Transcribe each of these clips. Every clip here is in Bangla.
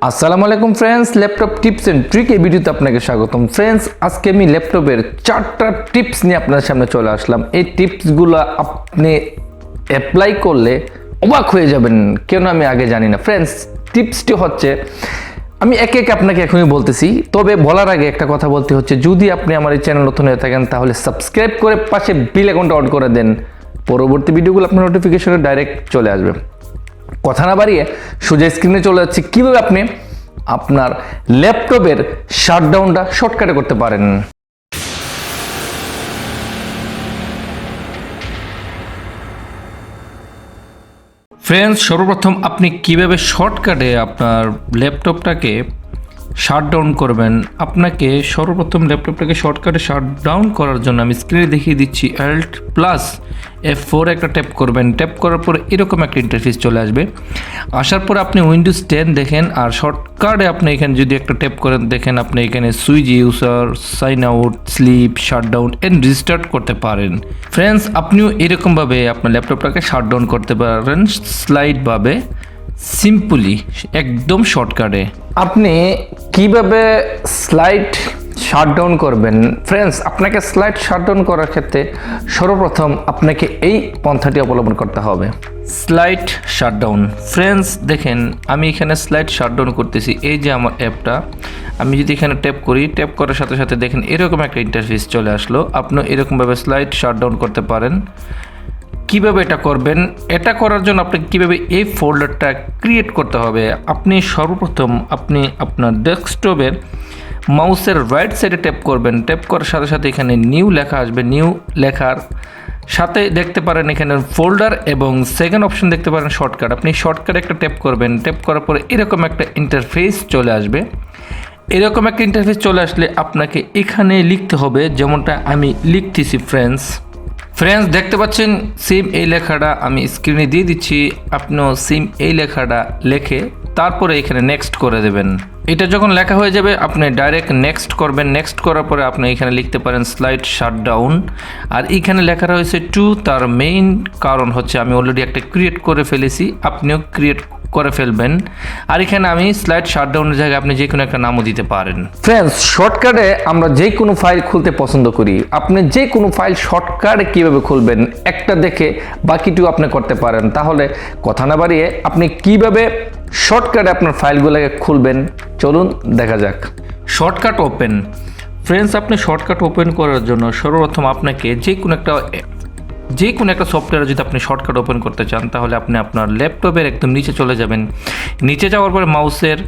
আসসালামু আলাইকুম friends, laptop tips and trick এই ভিডিওতে আপনাকে স্বাগতম। ফ্রেন্ডস, আজকে আমি ল্যাপটপের 4টা টিপস নিয়ে আপনাদের সামনে চলে আসলাম। এই টিপসগুলো আপনি অ্যাপ্লাই করলে অবাক হয়ে যাবেন, কেন আমি আগে জানি না। ফ্রেন্ডস, টিপসটি হচ্ছে, আমি একে একে আপনাকে এখনই বলতেছি, তবে বলার আগে একটা কথা বলতে হচ্ছে, যদি আপনি আমার এই চ্যানেল নতুন হয়ে থাকেন তাহলে সাবস্ক্রাইব করে পাশে বেল আইকনটা অন করে দেন। পরবর্তী ভিডিওগুলো আপনার নোটিফিকেশনে ডাইরেক্ট চলে আসবে। কথা না বাড়িয়ে সোজা স্ক্রিনে চলে যাচ্ছে কিভাবে আপনি আপনার ল্যাপটপের শাটডাউনটা শর্টকাটে করতে পারেন। ফ্রেন্ডস, সর্বপ্রথম আপনি কিভাবে শর্টকাটে আপনার ল্যাপটপটাকে শাটডাউন করবেন। আপনাকে সর্বপ্রথম ল্যাপটপটাকে শর্টকাটে শাটডাউন করার জন্য আমি স্ক্রিনে দেখিয়ে দিচ্ছি। Alt+F4 একটা ট্যাপ করবেন। ট্যাপ করার পর এরকম একটা ইন্টারফেস চলে আসবে। আসার পর আপনি উইন্ডোজ 10 দেখেন, আর শর্টকাটে আপনি এখানে যদি একটা ট্যাপ করেন, দেখেন আপনি এখানে switch user, sign out, sleep, shutdown and restart করতে পারেন। ফ্রেন্ডস, আপনিও এরকমভাবে আপনার ল্যাপটপটাকে শাটডাউন করতে পারেন স্লাইডভাবে, সিম্পলি, একদম শর্টকাটে। আপনি কিভাবে স্লাইড শাটডাউন করবেন? ফ্রেন্ডস, আপনাকে স্লাইড শাটডাউন করার ক্ষেত্রে সর্বপ্রথম আপনাকে এই পন্থাটি অবলম্বন করতে হবে, স্লাইড শাটডাউন। ফ্রেন্ডস, দেখেন আমি এখানে স্লাইড শাটডাউন করতেছি। এই যে আমার অ্যাপটা, আমি যদি এখানে ট্যাপ করি, ট্যাপ করার সাথে সাথে দেখেন এরকম একটা ইন্টারফেস চলে আসলো। আপনি এরকমভাবে স্লাইড শাটডাউন করতে পারেন। কিভাবে এটা করবেন? এটা করার জন্য আপনাকে কিভাবে এই ফোল্ডারটা ক্রিয়েট করতে হবে, আপনি সর্বপ্রথম আপনি আপনার ডেস্কটপের মাউসের রাইট সাইডে ট্যাপ করবেন। ট্যাপ করার সাথে সাথে এখানে নিউ লেখা আসবে। নিউ লেখার সাথে দেখতে পারেন এখানে ফোল্ডার এবং সেকেন্ড অপশন দেখতে পারেন শর্টকাট। আপনি শর্টকাট একটা ট্যাপ করবেন। ট্যাপ করার পরে এরকম একটা ইন্টারফেস চলে আসবে। এরকম একটা ইন্টারফেস চলে আসলে আপনাকে এখানে লিখতে হবে, যেমনটা আমি লিখতেছি। ফ্রেন্ডস, দেখতে পাচ্ছেন সেম এই লেখাটা আমি স্ক্রিনে দিয়ে দিচ্ছি। আপনিও সেম এই লেখাটা লেখে তারপরে এখানে নেক্সট করে দেবেন। এটা যখন লেখা হয়ে যাবে আপনি ডাইরেক্ট নেক্সট করবেন। নেক্সট করার পরে আপনি এখানে লিখতে পারেন স্লাইড শাটডাউন। আর এখানে লেখা রয়েছে 2, তার মেইন কারণ হচ্ছে আমি অলরেডি একটা ক্রিয়েট করে ফেলেছি, আপনিও ক্রিয়েট করে ফেলবেন। আর এখানে আমি স্লাইড শাটডাউনের জায়গায় আপনি যে কোনো একটা নামও দিতে পারেন। ফ্রেন্ডস, শর্টকাটে আমরা যে কোনো ফাইল খুলতে পছন্দ করি। আপনি যে কোনো ফাইল শর্টকাটে কিভাবে খুলবেন একটা দেখে বাকিটিও আপনি করতে পারেন। তাহলে কথা না বাড়িয়ে আপনি কিভাবে শর্টকাটে আপনার ফাইলগুলোকে খুলবেন চলুন দেখা যাক। Shortcut open. ফ্রেন্ডস, আপনি শর্টকাট ওপেন করার জন্য সর্বপ্রথম আপনাকে যে কোনো একটা সফটওয়্যারে যদি আপনি শর্টকাট ওপেন করতে চান, তাহলে আপনি আপনার ল্যাপটপের একদম নিচে চলে যাবেন। নিচে যাওয়ার পরে মাউসের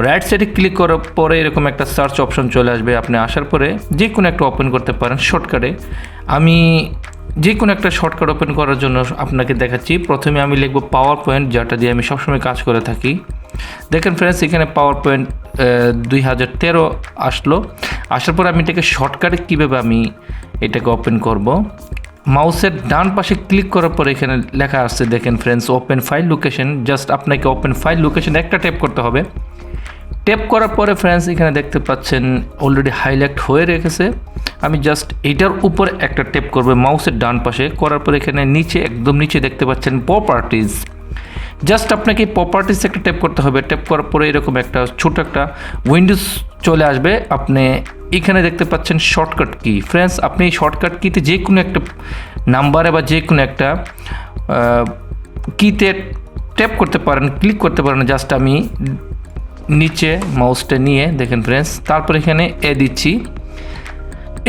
রাইট সাইডে ক্লিক করার পরে এরকম একটা সার্চ অপশন চলে আসবে। আপনি আসার পরে যে কোনো একটা ওপেন করতে পারেন শর্টকাটে। আমি যে কোনো একটা শর্টকাট ওপেন করার জন্য আপনাকে দেখাচ্ছি। প্রথমে আমি লিখব পাওয়ার পয়েন্ট, যেটা দিয়ে আমি সবসময় কাজ করে থাকি। দেখেন ফ্রেন্ডস, এখানে পাওয়ার পয়েন্ট 2013 আসলো। আসার পর আমি এটাকে শর্টকাটে কীভাবে আমি এটাকে ওপেন করব, মাউসের ডান পাশে ক্লিক করার পরে এখানে লেখা আসছে, দেখেন friends, open file location. Just আপনাকে ওপেন ফাইল লোকেশন একটা ট্যাপ করতে হবে। ট্যাপ করার পরে ফ্রেন্ডস এখানে দেখতে পাচ্ছেন অলরেডি হাইলাইট হয়ে রেখেছে। আমি জাস্ট এইটার উপরে একটা ট্যাপ করবো মাউসের ডান পাশে। করার পরে এখানে নিচে, একদম নিচে দেখতে পাচ্ছেন প্রপার্টিজ। জাস্ট আপনাকে প্রপার্টিজ একটা ট্যাপ করতে হবে। ট্যাপ করার পরে এরকম একটা ছোট একটা উইন্ডোজ চলে আসবে। আপনি এখানে দেখতে পাচ্ছেন শর্টকাট কি। ফ্রেন্ডস, আপনি এই শর্টকাট কিতে যে কোনো একটা নাম্বারে বা যে কোনো একটা কিতে ট্যাপ করতে পারেন, ক্লিক করতে পারেন। জাস্ট আমি নিচে মাউসটা নিয়ে দেখেন ফ্রেন্ডস, তারপর এখানে এ দিচ্ছি।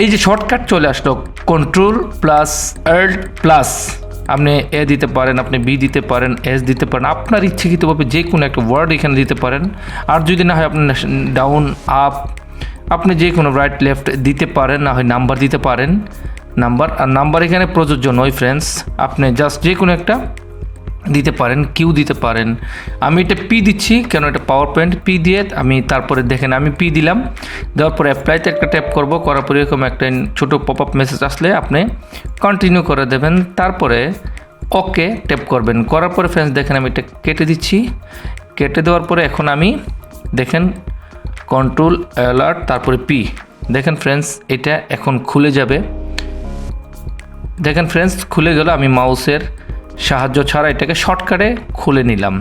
এই যে শর্টকাট চলে আসলো, Ctrl+Alt+। আপনি এ দিতে পারেন, আপনি বি দিতে পারেন, এস দিতে পারেন, আপনার ইচ্ছাকৃতভাবে যে কোনো একটা ওয়ার্ড এখানে দিতে পারেন। আর যদি না হয় আপনি ডাউন, আপ, আপনি যে কোনো রাইট লেফট দিতে পারেন, না হয় নাম্বার দিতে পারেন। নাম্বার এখানে প্রযোজ্য নয় ফ্রেন্ডস, আপনি জাস্ট যে কোনো একটা দিতে পারেন, কিউ দিতে পারেন। আমি এটা পি দিচ্ছি, কেন এটা পাওয়ার পয়েন্ট। পি দিয়ে আমি তারপরে দেখেন আমি পি দিলাম। দেওয়ার পরে অ্যাপ্লাইতে একটা ট্যাপ করব। করার পরে এরকম একটা ছোটো পপ আপ মেসেজ আসলে আপনি কন্টিনিউ করে দেবেন। তারপরে ওকে ট্যাপ করবেন। করার পরে ফ্রেন্ডস দেখেন আমি এটা কেটে দিচ্ছি। কেটে দেওয়ার পরে এখন আমি দেখেন কন্ট্রোল অ্যালার্ট তারপরে পি। দেখেন ফ্রেন্ডস, এটা এখন খুলে যাবে। দেখেন ফ্রেন্ডস, খুলে গেল। আমি মাউসের সাহায্য ছাড়া এটাকে শর্টকাটে খুলে নিলাম।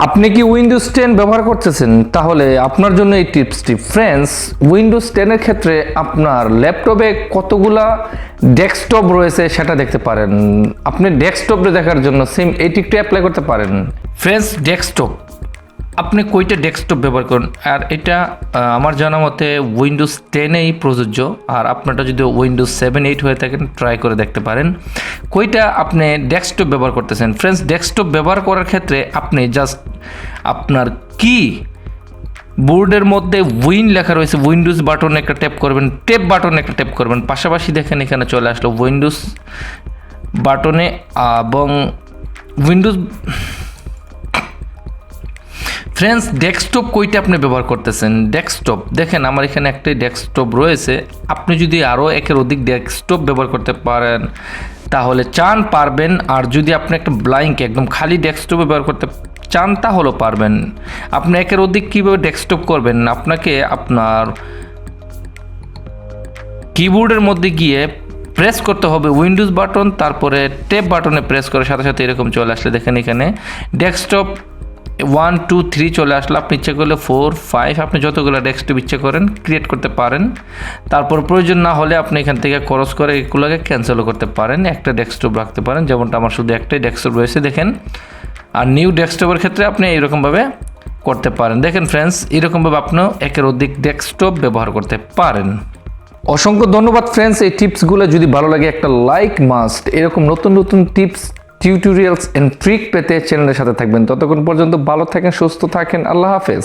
আপনি কি উইন্ডোজ 10 ব্যবহার করতেছেন? তাহলে আপনার জন্য এই টিপসটি। ফ্রেন্ডস, উইন্ডোজ 10 এর ক্ষেত্রে আপনার ল্যাপটপে কতগুলা ডেস্কটপ রয়েছে সেটা দেখতে পারেন। আপনি ডেস্কটপে দেখার জন্য সেম এই টিপটি অ্যাপ্লাই করতে পারেন। ফ্রেন্ডস, ডেস্কটপ আপনি কয়টা ডেস্কটপ ব্যবহার করেন, আর এটা আমার জানা মতে উইন্ডোজ 10এই প্রযোজ্য। আর আপনারটা যদি উইন্ডোজ 7, 8 হয়ে থাকেন, ট্রাই করে দেখতে পারেন কয়টা আপনি ডেস্কটপ ব্যবহার করতেছেন। ফ্রেন্ডস, ডেস্কটপ ব্যবহার করার ক্ষেত্রে আপনি জাস্ট আপনার কি বোর্ডের মধ্যে উইন লেখা রয়েছে, উইন্ডোজ বাটনে একটা ট্যাপ করবেন, ট্যাপ বাটনে একটা ট্যাপ করবেন, পাশাপাশি দেখেন এখানে চলে আসলো উইন্ডোজ বাটনে এবং উইন্ডোজ। ফ্রেন্ডস, ডেস্কটপ কইটা আপনি ব্যবহার করতেছেন? ডেস্কটপ দেখেন আমার এখানে একটাই ডেস্কটপ রয়েছে। আপনি যদি আরও একের অধিক ডেস্কটপ ব্যবহার করতে পারেন তাহলে চান পারবেন, আর যদি আপনি একটা ব্ল্যাঙ্ক একদম খালি ডেস্কটপ ব্যবহার করতে চান তাহলেও পারবেন। আপনি একের অধিক কীভাবে ডেস্কটপ করবেন? আপনাকে আপনার কিবোর্ডের মধ্যে গিয়ে প্রেস করতে হবে উইন্ডোজ বাটন, তারপরে ট্যাব বাটনে প্রেস করে সাথে সাথে এরকম চলে আসলে দেখেন এখানে ডেস্কটপ 1, 2, 3 চলে আসলো। আপনি ইচ্ছে করলে 4, 5 আপনি যতগুলো ডেস্কটপ ইচ্ছে করেন ক্রিয়েট করতে পারেন। তারপর প্রয়োজন না হলে আপনি এখান থেকে খরচ করে এগুলোকে ক্যান্সেলও করতে পারেন, একটা ডেস্কটপ রাখতে পারেন, যেমনটা আমার শুধু একটাই ডেস্কটপ রয়েছে দেখেন। আর নিউ ডেস্কটপের ক্ষেত্রে আপনি এইরকমভাবে করতে পারেন। দেখেন ফ্রেন্ডস, এরকমভাবে আপনিও একের অধিক ডেস্কটপ ব্যবহার করতে পারেন। অসংখ্য ধন্যবাদ ফ্রেন্ডস, এই টিপসগুলো যদি ভালো লাগে একটা লাইক মাস্ট। এরকম নতুন নতুন টিপস, টিউটোরিয়ালস এন্ড ট্রিক পেতে চ্যানেলের সাথে থাকবেন। ততক্ষণ পর্যন্ত ভালো থাকেন, সুস্থ থাকেন, আল্লাহ হাফেজ।